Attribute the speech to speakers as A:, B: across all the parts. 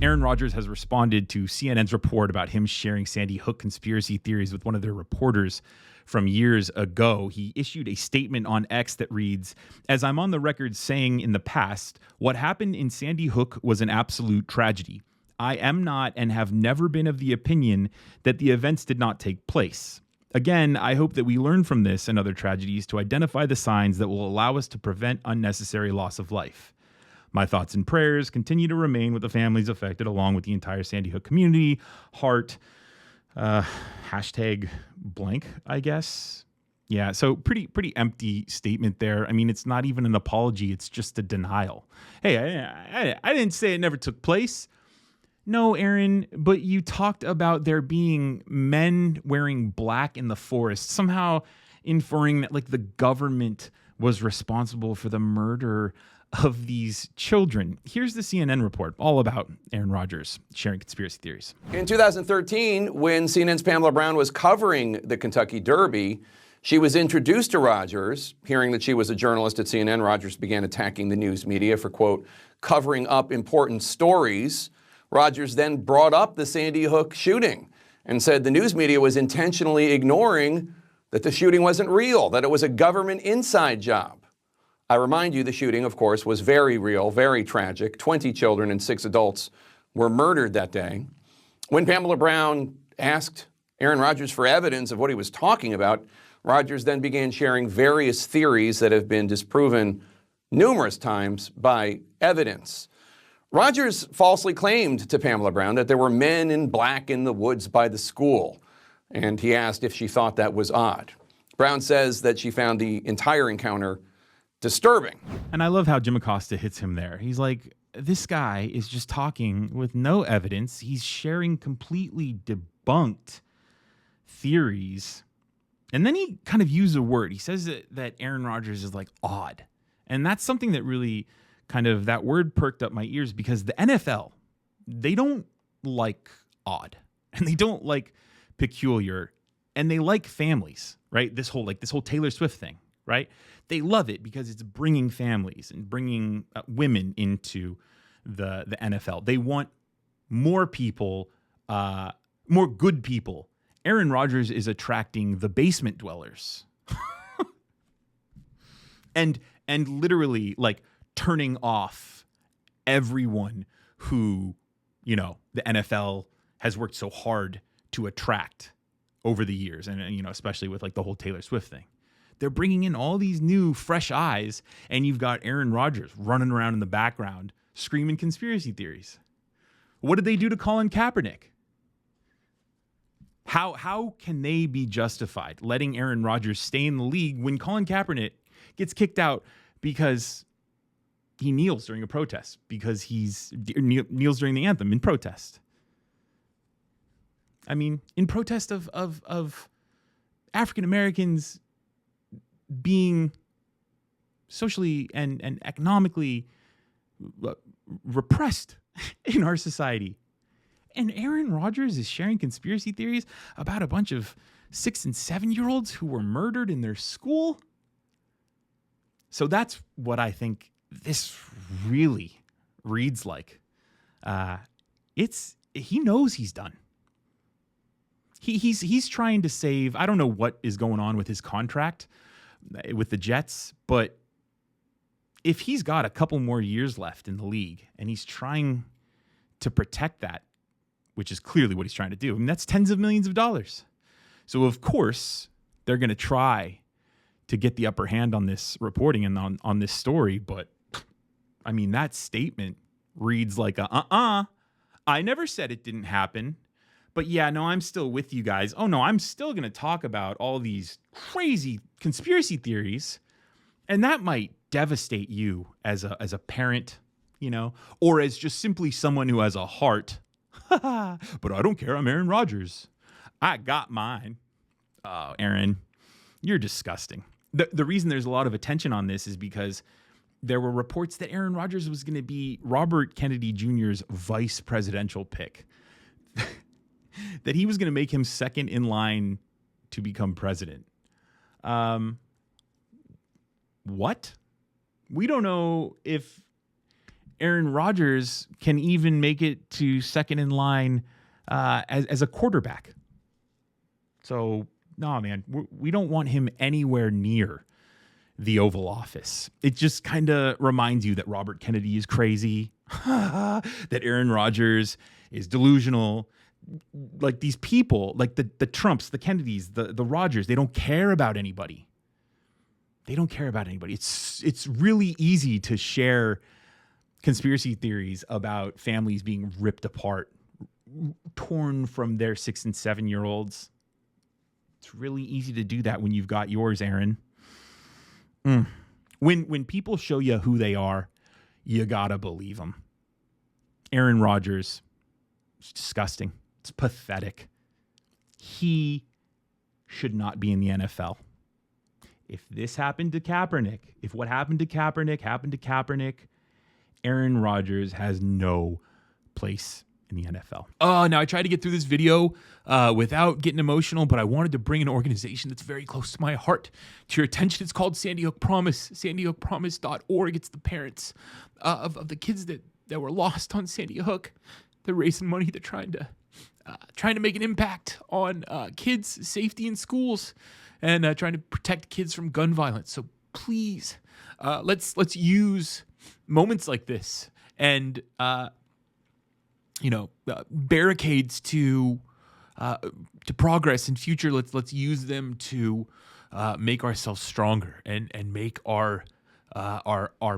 A: Aaron Rodgers has responded to CNN's report about him sharing Sandy Hook conspiracy theories with one of their reporters from years ago. He issued a statement on X that reads, "As I'm on the record saying in the past, what happened in Sandy Hook was an absolute tragedy. I am not and have never been of the opinion that the events did not take place. Again, I hope that we learn from this and other tragedies to identify the signs that will allow us to prevent unnecessary loss of life. My thoughts and prayers continue to remain with the families affected, along with the entire Sandy Hook community. Heart, hashtag blank, I guess." Yeah, so pretty empty statement there. I mean, it's not even an apology. It's just a denial. Hey, I didn't say it never took place. No, Aaron, but you talked about there being men wearing black in the forest, somehow inferring that like the government was responsible for the murder of these children. Here's the CNN report all about Aaron Rodgers sharing conspiracy theories.
B: In 2013, when CNN's Pamela Brown was covering the Kentucky Derby, she was introduced to Rodgers. Hearing that she was a journalist at CNN, Rodgers began attacking the news media for, quote, covering up important stories. Rodgers then brought up the Sandy Hook shooting and said the news media was intentionally ignoring that the shooting wasn't real, that it was a government inside job. I remind you, the shooting, of course, was very real, very tragic. 20 children and 6 adults were murdered that day. When Pamela Brown asked Aaron Rodgers for evidence of what he was talking about, Rodgers then began sharing various theories that have been disproven numerous times by evidence. Rodgers falsely claimed to Pamela Brown that there were men in black in the woods by the school, and he asked if she thought that was odd. Brown says that she found the entire encounter disturbing.
A: And I love how Jim Acosta hits him there. He's like, this guy is just talking with no evidence. He's sharing completely debunked theories. And then he kind of used a word. He says that Aaron Rodgers is like odd. And that's something that really kind of, that word perked up my ears, because the NFL, they don't like odd and they don't like peculiar, and they like families, right? This whole Taylor Swift thing, right? They love it because it's bringing families and bringing women into the NFL. They want more people, more good people. Aaron Rodgers is attracting the basement dwellers and literally like turning off everyone who, you know, the NFL has worked so hard to attract over the years. And you know, especially with like the whole Taylor Swift thing. They're bringing in all these new, fresh eyes, and you've got Aaron Rodgers running around in the background screaming conspiracy theories. What did they do to Colin Kaepernick? How can they be justified letting Aaron Rodgers stay in the league when Colin Kaepernick gets kicked out because he kneels during a protest, because he's kneels during the anthem in protest? I mean, in protest of African Americans being socially and economically repressed in our society. And Aaron Rodgers is sharing conspiracy theories about a bunch of 6 and 7-year-olds who were murdered in their school. So that's what I think this really reads like. He knows he's done. He's trying to save. I don't know what is going on with his contract with the Jets, but if he's got a couple more years left in the league and he's trying to protect that, which is clearly what he's trying to do, I mean, that's tens of millions of dollars. So of course they're going to try to get the upper hand on this reporting and on this story. But I mean, that statement reads like I never said it didn't happen. But yeah, no, I'm still with you guys. Oh no, I'm still going to talk about all these crazy conspiracy theories, and that might devastate you as a parent, you know, or as just simply someone who has a heart. But I don't care. I'm Aaron Rodgers. I got mine. Oh, Aaron, you're disgusting. The reason there's a lot of attention on this is because there were reports that Aaron Rodgers was going to be Robert Kennedy Jr.'s vice presidential pick. That he was going to make him second in line to become president. What? We don't know if Aaron Rodgers can even make it to second in line as a quarterback. So, no, man, we don't want him anywhere near the Oval Office. It just kind of reminds you that Robert Kennedy is crazy, that Aaron Rodgers is delusional. Like these people, like the Trumps, the Kennedys, the Rodgers, they don't care about anybody. They don't care about anybody. It's really easy to share conspiracy theories about families being ripped apart, torn from their 6 and 7 year olds. It's really easy to do that when you've got yours, Aaron. When people show you who they are, you gotta believe them. Aaron Rodgers, it's disgusting. It's pathetic. He should not be in the NFL. If this happened to Kaepernick, if what happened to Kaepernick happened to Kaepernick, Aaron Rodgers has no place in the NFL. Now I tried to get through this video without getting emotional, but I wanted to bring an organization that's very close to my heart to your attention. It's called Sandy Hook Promise, sandyhookpromise.org. It's the parents of the kids that were lost on Sandy Hook. They're raising money. They're trying to make an impact on kids' safety in schools and trying to protect kids from gun violence. So please, let's use moments like this and barricades to progress in future. Let's use them to make ourselves stronger and make our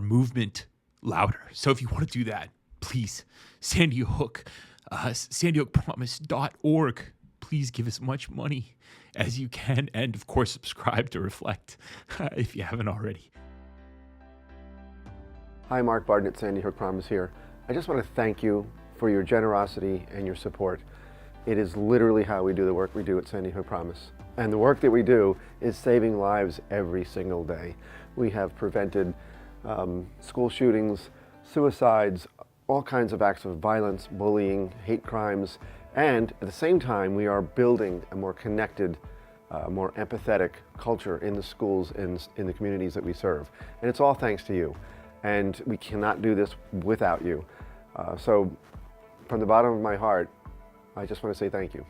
A: movement louder. So if you want to do that, please, Sandy Hook, sandyhookpromise.org. Please give as much money as you can, and of course, subscribe to Reflect if you haven't already.
C: Hi, Mark Barton at Sandy Hook Promise here. I just want to thank you for your generosity and your support. It is literally how we do the work we do at Sandy Hook Promise. And the work that we do is saving lives every single day. We have prevented school shootings, suicides, all kinds of acts of violence, bullying, hate crimes, and at the same time we are building a more connected, more empathetic culture in the schools and in the communities that we serve. And it's all thanks to you. And we cannot do this without you. So from the bottom of my heart, I just want to say thank you.